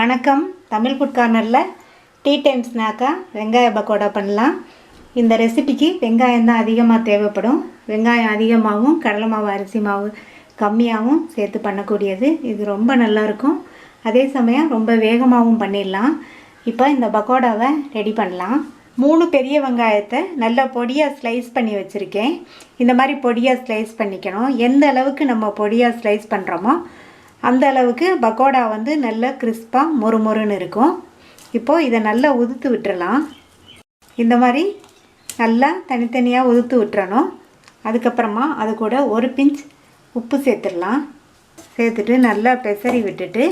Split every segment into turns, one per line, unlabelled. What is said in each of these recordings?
வணக்கம். தமிழ் ஃபுட் கார்னரில் tea time ஸ்நாக்காக வெங்காய பக்கோடா பண்ணலாம். இந்த ரெசிபிக்கு வெங்காயம் தான் அதிகமாக தேவைப்படும். வெங்காயம் அதிகமாகவும் கடலை மாவு அரிசி மாவு கம்மியாகவும் சேர்த்து பண்ணக்கூடியது. இது ரொம்ப நல்லாயிருக்கும். அதே சமயம் ரொம்ப வேகமாகவும் பண்ணிடலாம். இப்போ இந்த பக்கோடாவை ரெடி பண்ணலாம். 3 பெரிய வெங்காயத்தை நல்லா பொடியாக ஸ்லைஸ் பண்ணி வச்சுருக்கேன். இந்த மாதிரி பொடியாக ஸ்லைஸ் பண்ணிக்கணும். எந்த அளவுக்கு நம்ம பொடியாக ஸ்லைஸ் பண்ணுறோமோ அந்த அளவுக்கு பக்கோடா வந்து நல்ல கிறிஸ்பாக மொறுமொறுன்னு இருக்கும். இப்போது இதை நல்லா உதுத்து விட்டுறலாம். இந்த மாதிரி நல்லா தனித்தனியாக உதுத்து விட்டுறணும். அதுக்கப்புறமா அது கூட ஒரு பிஞ்ச் உப்பு சேர்த்துடலாம். சேர்த்துட்டு நல்லா பெசரி விட்டுட்டு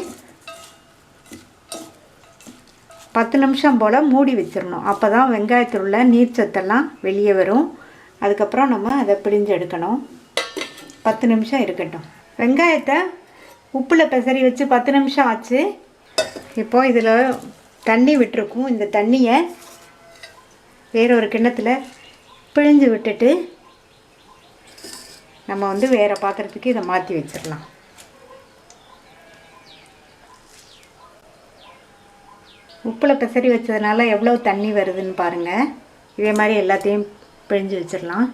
10 நிமிஷம் போல் மூடி வச்சிடணும். அப்போ தான் வெங்காயத்தில் உள்ள நீர் சத்தெல்லாம் வெளியே வரும். அதுக்கப்புறம் நம்ம அதை பிழிஞ்சு எடுக்கணும். 10 நிமிஷம் இருக்கட்டும். வெங்காயத்தை உப்பில் பெசரி வச்சு 10 நிமிஷம் ஆச்சு. இப்போது இதில் தண்ணி விட்டுருக்கும். இந்த தண்ணியை வேறொரு கிண்ணத்தில் பிழிஞ்சு விட்டுட்டு நம்ம வந்து வேறு பாத்திரத்துக்கு இதை மாற்றி வச்சிடலாம். உப்பில் பெசரி வச்சதுனால எவ்வளோ தண்ணி வருதுன்னு பாருங்கள். இதே மாதிரி எல்லாத்தையும் பிழிஞ்சு வச்சிடலாம்.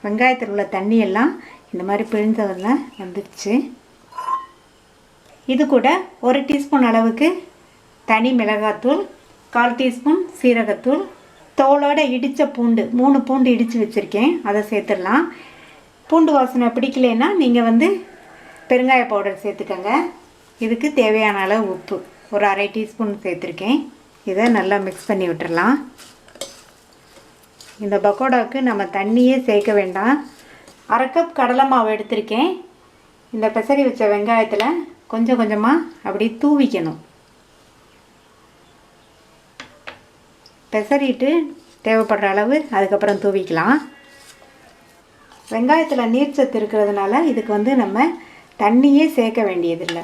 வெங்காயத்தில் உள்ள தண்ணியெல்லாம் இந்த மாதிரி பிழிஞ்சதில் வந்துடுச்சு. இது கூட 1 டீஸ்பூன் அளவுக்கு தனி மிளகாத்தூள், 1/4 டீஸ்பூன் சீரகத்தூள், தோலோடு இடித்த பூண்டு 3 பூண்டு இடித்து வச்சுருக்கேன், அதை சேர்த்துடலாம். பூண்டு வாசனை பிடிக்கலைன்னா நீங்கள் வந்து பெருங்காய பவுடர் சேர்த்துக்கோங்க. இதுக்கு தேவையான அளவு உப்பு ஒரு 1/2 டீஸ்பூன் சேர்த்துருக்கேன். இதை நல்லா மிக்ஸ் பண்ணி விட்டுடலாம். இந்த பக்கோடாவுக்கு நம்ம தண்ணியே சேர்க்க வேண்டாம். 1/2 கப் கடலை மாவு எடுத்திருக்கேன். இந்த பெசரி வச்ச வெங்காயத்தில் கொஞ்சம் கொஞ்சமாக அப்படி தூவிக்கணும். பெசரிட்டு தேவைப்படுற அளவு அதுக்கப்புறம் தூவிக்கலாம். வெங்காயத்தில் நீர்ச்சத்து இருக்கிறதுனால இதுக்கு வந்து நம்ம தண்ணியே சேர்க்க வேண்டியதில்லை.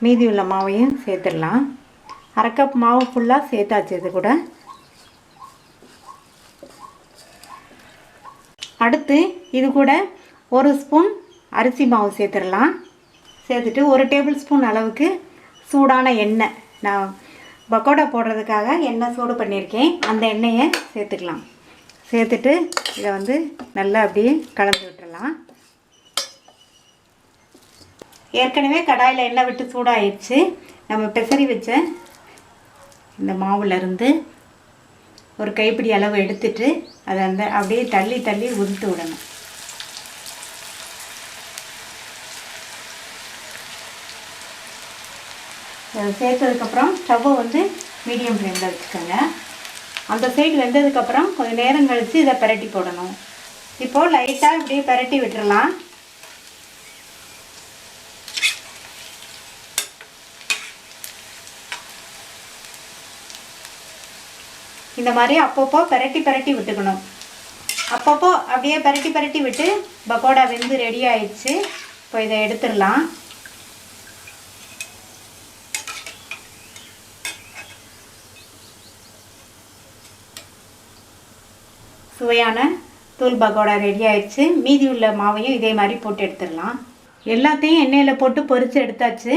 மீதி உள்ள மாவையும் சேர்த்துடலாம். 1/2 கப் மாவு ஃபுல்லாக சேர்த்தாச்சு. இது கூட அடுத்து இது கூட 1 ஸ்பூன் அரிசி மாவு சேர்த்துடலாம். சேர்த்துட்டு 1 டேபிள் ஸ்பூன் அளவுக்கு சூடான எண்ணெய், நான் பக்கோடா போடுறதுக்காக எண்ணெய் சூடு பண்ணியிருக்கேன், அந்த எண்ணெயை சேர்த்துக்கலாம். சேர்த்துட்டு இதை வந்து நல்லா அப்படியே கலந்து விட்டுடலாம். ஏற்கனவே கடாயில் எண்ணெய் விட்டு சூடாகிடுச்சு. நம்ம பெசரி வச்ச இந்த மாவுலேருந்து ஒரு கைப்பிடி அளவு எடுத்துட்டு அதை அந்த அப்படியே தள்ளி தள்ளி உதுத்து விடணும். அதை சேர்த்ததுக்கப்புறம் ஸ்டவ்வை வந்து மீடியம் ஃப்ளேமில் வச்சுக்கோங்க. அந்த சைடு வெந்ததுக்கப்புறம் கொஞ்சம் நேரம் கழித்து இதை பிரட்டி போடணும். இப்போது லைட்டாக இப்படியே பிரட்டி விட்டுறலாம். இந்த மாதிரி அப்பப்போ பிரட்டி விட்டுக்கணும். அப்பப்போ அப்படியே பிரட்டி விட்டு பக்கோடா வெந்து ரெடி ஆயிடுச்சு. இப்போ இதை எடுத்துடலாம். சுவையான தூள் பக்கோடா ரெடி ஆயிடுச்சு. மீதி உள்ள மாவையும் இதே மாதிரி போட்டு எடுத்துடலாம். எல்லாத்தையும் எண்ணெயில் போட்டு பொரித்து எடுத்தாச்சு.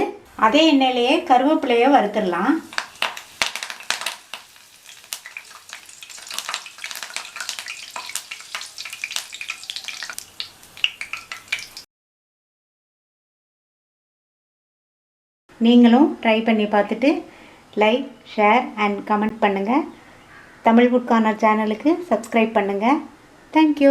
அதே எண்ணெயிலேயே கருவேப்பிலையை வறுத்துடலாம். நீங்களும் ட்ரை பண்ணி பார்த்துட்டு லைக், ஷேர் அண்ட் கமெண்ட் பண்ணுங்கள். தமிழ் ஃபுட் கார்னர் சேனலுக்கு சப்ஸ்கிரைப் பண்ணுங்கள். தேங்க்யூ.